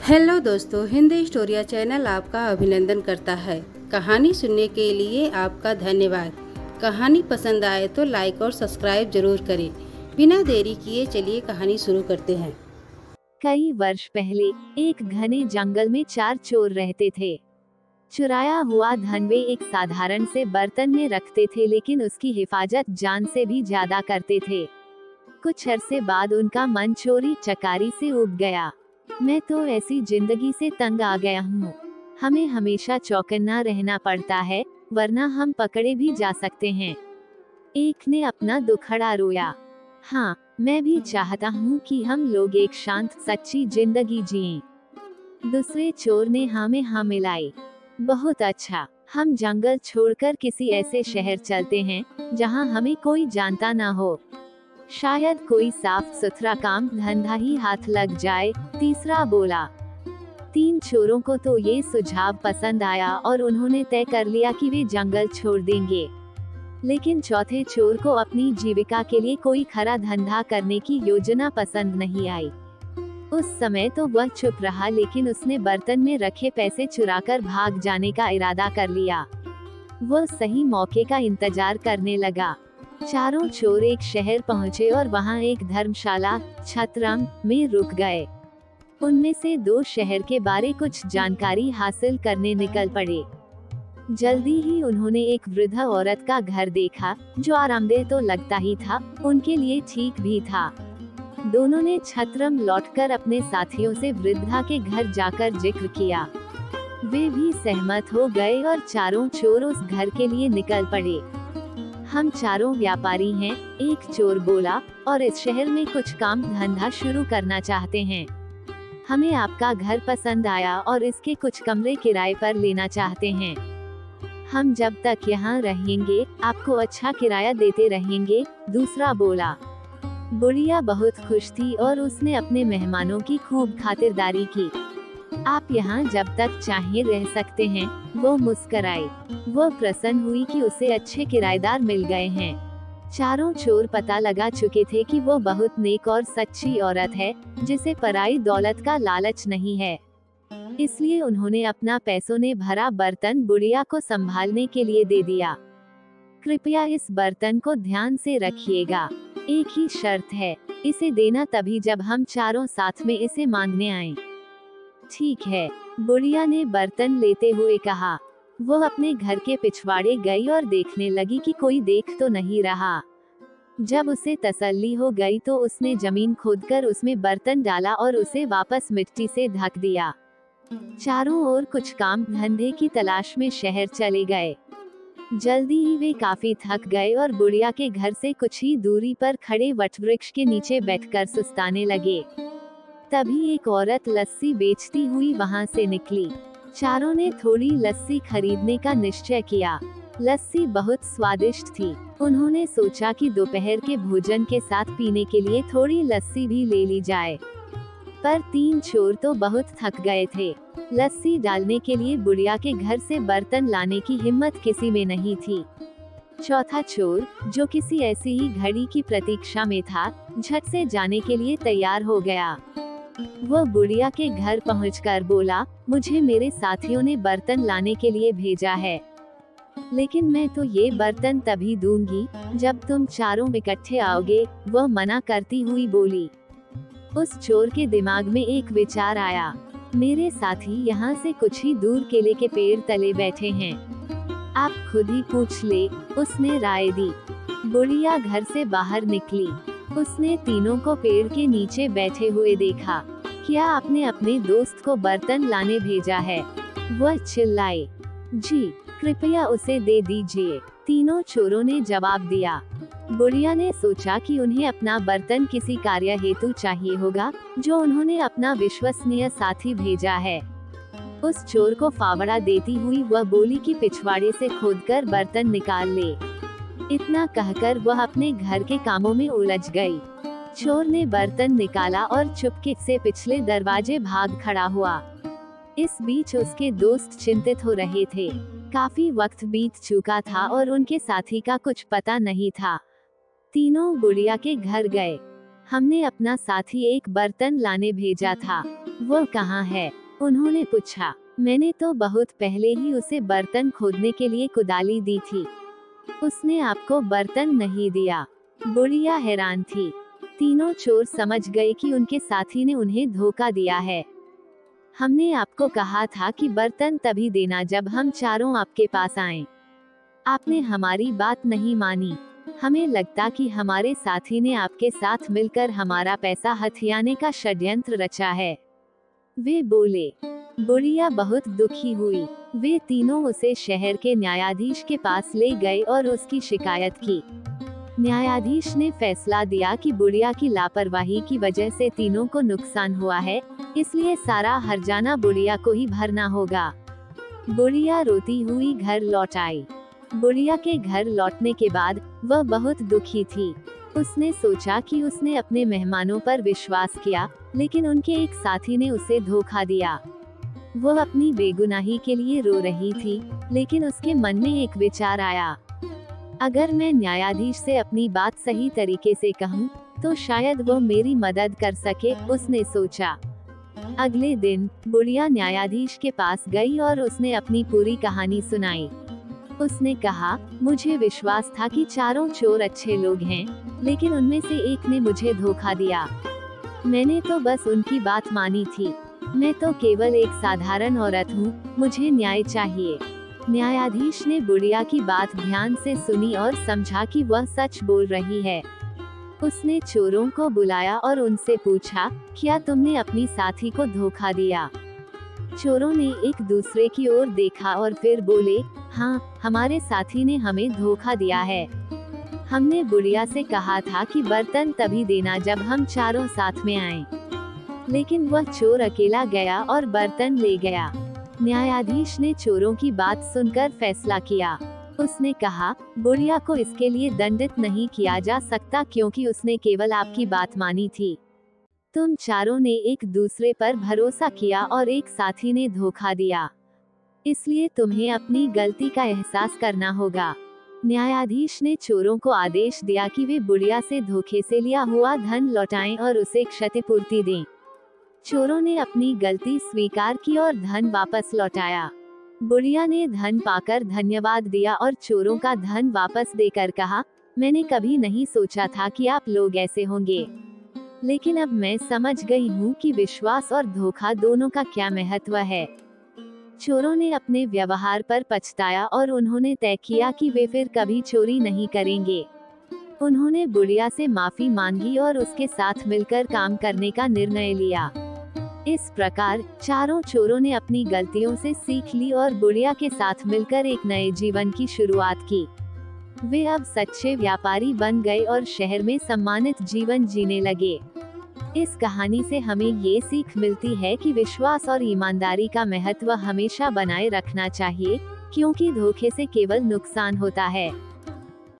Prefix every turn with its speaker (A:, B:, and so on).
A: Hello दोस्तों, Hindi स्टोरिया channel आपका अभिनंदन करता है। कहानी सुनने के लिए आपका धन्यवाद। कहानी पसंद आए तो लाइक और सब्सक्राइब जरूर करें। बिना देरी किए चलिए कहानी शुरू करते हैं।
B: कई वर्ष पहले एक घने जंगल में 4 चोर रहते थे। चुराया हुआ धन वे एक साधारण से बर्तन में रखते थे, लेकिन उसकी हिफाजत जान से भी ज्यादा करते थे। कुछ अरसे बाद उनका मन चोरी चकारी से उब गया। मैं तो ऐसी जिंदगी से तंग आ गया हूँ। हमें हमेशा चौकन्ना रहना पड़ता है, वरना हम पकड़े भी जा सकते हैं। एक ने अपना दुखड़ा रोया। हाँ, मैं भी चाहता हूँ कि हम लोग एक शांत सच्ची जिंदगी जिएं। दूसरे चोर ने हाँ में हाँ मिलाई। बहुत अच्छा, हम जंगल छोड़कर किसी ऐसे शहर चलते हैं जहाँ हमें कोई जानता ना हो। शायद कोई साफ सुथरा काम धंधा ही हाथ लग जाए। तीसरा बोला। 3 चोरों को तो ये सुझाव पसंद आया और उन्होंने तय कर लिया कि वे जंगल छोड़ देंगे। लेकिन चौथे चोर को अपनी जीविका के लिए कोई खरा धंधा करने की योजना पसंद नहीं आई। उस समय तो वह चुप रहा, लेकिन उसने बर्तन में रखे पैसे चुराकर भाग जाने का इरादा कर लिया। वह सही मौके का इंतजार करने लगा। चारों चोर एक शहर पहुंचे और वहां एक धर्मशाला छत्रम में रुक गए। उनमें से 2 शहर के बारे कुछ जानकारी हासिल करने निकल पड़े। जल्दी ही उन्होंने एक वृद्ध औरत का घर देखा, जो आरामदेह तो लगता ही था, उनके लिए ठीक भी था। दोनों ने छत्रम लौटकर अपने साथियों से वृद्धा के घर जाकर जिक्र किया। वे भी सहमत हो गए और चारों चोर उस घर के लिए निकल पड़े। हम चारों व्यापारी हैं, एक चोर बोला, और इस शहर में कुछ काम धंधा शुरू करना चाहते हैं। हमें आपका घर पसंद आया और इसके कुछ कमरे किराए पर लेना चाहते हैं। हम जब तक यहाँ रहेंगे आपको अच्छा किराया देते रहेंगे। दूसरा बोला। बुढ़िया बहुत खुश थी और उसने अपने मेहमानों की खूब खातिरदारी की। आप यहाँ जब तक चाहिए रह सकते हैं। वो मुस्कराई। वो प्रसन्न हुई कि उसे अच्छे किराएदार मिल गए हैं। चारों चोर पता लगा चुके थे कि वो बहुत नेक और सच्ची औरत है, जिसे पराई दौलत का लालच नहीं है। इसलिए उन्होंने अपना पैसों ने भरा बर्तन बुढ़िया को संभालने के लिए दे दिया। कृपया इस बर्तन को ध्यान से रखिएगा। एक ही शर्त है, इसे देना तभी जब हम चारों साथ में इसे मांगने आएं। ठीक है, बुढ़िया ने बर्तन लेते हुए कहा। वो अपने घर के पिछवाड़े गई और देखने लगी कि कोई देख तो नहीं रहा। जब उसे तसल्ली हो गई तो उसने जमीन खोदकर उसमें बर्तन डाला और उसे वापस मिट्टी से ढक दिया। चारों ओर कुछ काम धंधे की तलाश में शहर चले गए। जल्दी ही वे काफी थक गए और बुढ़िया के घर से कुछ ही दूरी पर खड़े वटवृक्ष के नीचे बैठकर सुस्ताने लगे। तभी एक औरत लस्सी बेचती हुई वहां से निकली। चारों ने थोड़ी लस्सी खरीदने का निश्चय किया। लस्सी बहुत स्वादिष्ट थी। उन्होंने सोचा कि दोपहर के भोजन के साथ पीने के लिए थोड़ी लस्सी भी ले ली जाए। पर 3 चोर तो बहुत थक गए थे। लस्सी डालने के लिए बुढ़िया के घर से बर्तन लाने की हिम्मत किसी में नहीं थी। चौथा चोर, जो किसी ऐसी ही घड़ी की प्रतीक्षा में था, झट से जाने के लिए तैयार हो गया। वो बुढ़िया के घर पहुंचकर बोला, मुझे मेरे साथियों ने बर्तन लाने के लिए भेजा है, लेकिन मैं तो ये बर्तन तभी दूंगी जब तुम चारों इकट्ठे आओगे। वह मना करती हुई बोली। उस चोर के दिमाग में एक विचार आया। मेरे साथी यहाँ से कुछ ही दूर केले के पेड़ तले बैठे हैं, आप खुद ही पूछ ले, उसने राय दी। बुढ़िया घर से बाहर निकली। उसने तीनों को पेड़ के नीचे बैठे हुए देखा। क्या आपने अपने दोस्त को बर्तन लाने भेजा है? वह चिल्लाई। जी, कृपया उसे दे दीजिए, तीनों चोरों ने जवाब दिया। बुढ़िया ने सोचा कि उन्हें अपना बर्तन किसी कार्य हेतु चाहिए होगा, जो उन्होंने अपना विश्वसनीय साथी भेजा है। उस चोर को फावड़ा देती हुई वह बोली कि पिछवाड़े से खोदकर बर्तन निकाल ले। इतना कहकर वह अपने घर के कामों में उलझ गई। चोर ने बर्तन निकाला और चुपके से पिछले दरवाजे भाग खड़ा हुआ। इस बीच उसके दोस्त चिंतित हो रहे थे। काफी वक्त बीत चुका था और उनके साथी का कुछ पता नहीं था। तीनों बुढ़िया के घर गए। हमने अपना साथी एक बर्तन लाने भेजा था, वो कहाँ है? उन्होंने पूछा। मैंने तो बहुत पहले ही उसे बर्तन खोदने के लिए कुदाली दी थी। उसने आपको बर्तन नहीं दिया। बुढ़िया हैरान थी। तीनों चोर समझ गए कि उनके साथी ने उन्हें धोखा दिया है। हमने आपको कहा था कि बर्तन तभी देना जब हम चारों आपके पास आएं। आपने हमारी बात नहीं मानी। हमें लगता कि हमारे साथी ने आपके साथ मिलकर हमारा पैसा हथियाने का षड्यंत्र रचा है। वे बोले। बुढ़िया बहुत दुखी हुई। वे तीनों उसे शहर के न्यायाधीश के पास ले गए और उसकी शिकायत की। न्यायाधीश ने फैसला दिया कि बुढ़िया की लापरवाही की वजह से तीनों को नुकसान हुआ है, इसलिए सारा हर्जाना बुढ़िया को ही भरना होगा। बुढ़िया रोती हुई घर लौट आई। बुढ़िया के घर लौटने के बाद वह बहुत दुखी थी। उसने सोचा कि उसने अपने मेहमानों पर विश्वास किया, लेकिन उनके एक साथी ने उसे धोखा दिया। वह अपनी बेगुनाही के लिए रो रही थी, लेकिन उसके मन में एक विचार आया। अगर मैं न्यायाधीश से अपनी बात सही तरीके से कहूं, तो शायद वो मेरी मदद कर सके, उसने सोचा। अगले दिन बुढ़िया न्यायाधीश के पास गई और उसने अपनी पूरी कहानी सुनाई। उसने कहा, मुझे विश्वास था कि चारों चोर अच्छे लोग हैं, लेकिन उनमें से एक ने मुझे धोखा दिया। मैंने तो बस उनकी बात मानी थी। मैं तो केवल एक साधारण औरत हूँ, मुझे न्याय चाहिए। न्यायाधीश ने बुढ़िया की बात ध्यान से सुनी और समझा कि वह सच बोल रही है। उसने चोरों को बुलाया और उनसे पूछा, क्या तुमने अपनी साथी को धोखा दिया? चोरों ने एक दूसरे की ओर देखा और फिर बोले, हाँ, हमारे साथी ने हमें धोखा दिया है। हमने बुढ़िया से कहा था कि बर्तन तभी देना जब हम चारों साथ में आएं। लेकिन वह चोर अकेला गया और बर्तन ले गया। न्यायाधीश ने चोरों की बात सुनकर फैसला किया। उसने कहा, बुढ़िया को इसके लिए दंडित नहीं किया जा सकता क्योंकि उसने केवल आपकी बात मानी थी। तुम चारों ने एक दूसरे पर भरोसा किया और एक साथी ने धोखा दिया, इसलिए तुम्हें अपनी गलती का एहसास करना होगा। न्यायाधीश ने चोरों को आदेश दिया कि वे बुढ़िया से धोखे से लिया हुआ धन लौटाएं और उसे क्षतिपूर्ति दें। चोरों ने अपनी गलती स्वीकार की और धन वापस लौटाया। बुढ़िया ने धन पाकर धन्यवाद दिया और चोरों का धन वापस देकर कहा, मैंने कभी नहीं सोचा था कि आप लोग ऐसे होंगे, लेकिन अब मैं समझ गई हूँ कि विश्वास और धोखा दोनों का क्या महत्व है। चोरों ने अपने व्यवहार पर पछताया और उन्होंने तय किया कि वे फिर कभी चोरी नहीं करेंगे। उन्होंने बुढ़िया से माफी मांगी और उसके साथ मिलकर काम करने का निर्णय लिया। इस प्रकार चारों चोरों ने अपनी गलतियों से सीख ली और बुढ़िया के साथ मिलकर एक नए जीवन की शुरुआत की। वे अब सच्चे व्यापारी बन गए और शहर में सम्मानित जीवन जीने लगे। इस कहानी से हमें ये सीख मिलती है कि विश्वास और ईमानदारी का महत्व हमेशा बनाए रखना चाहिए, क्योंकि धोखे से केवल नुकसान होता है।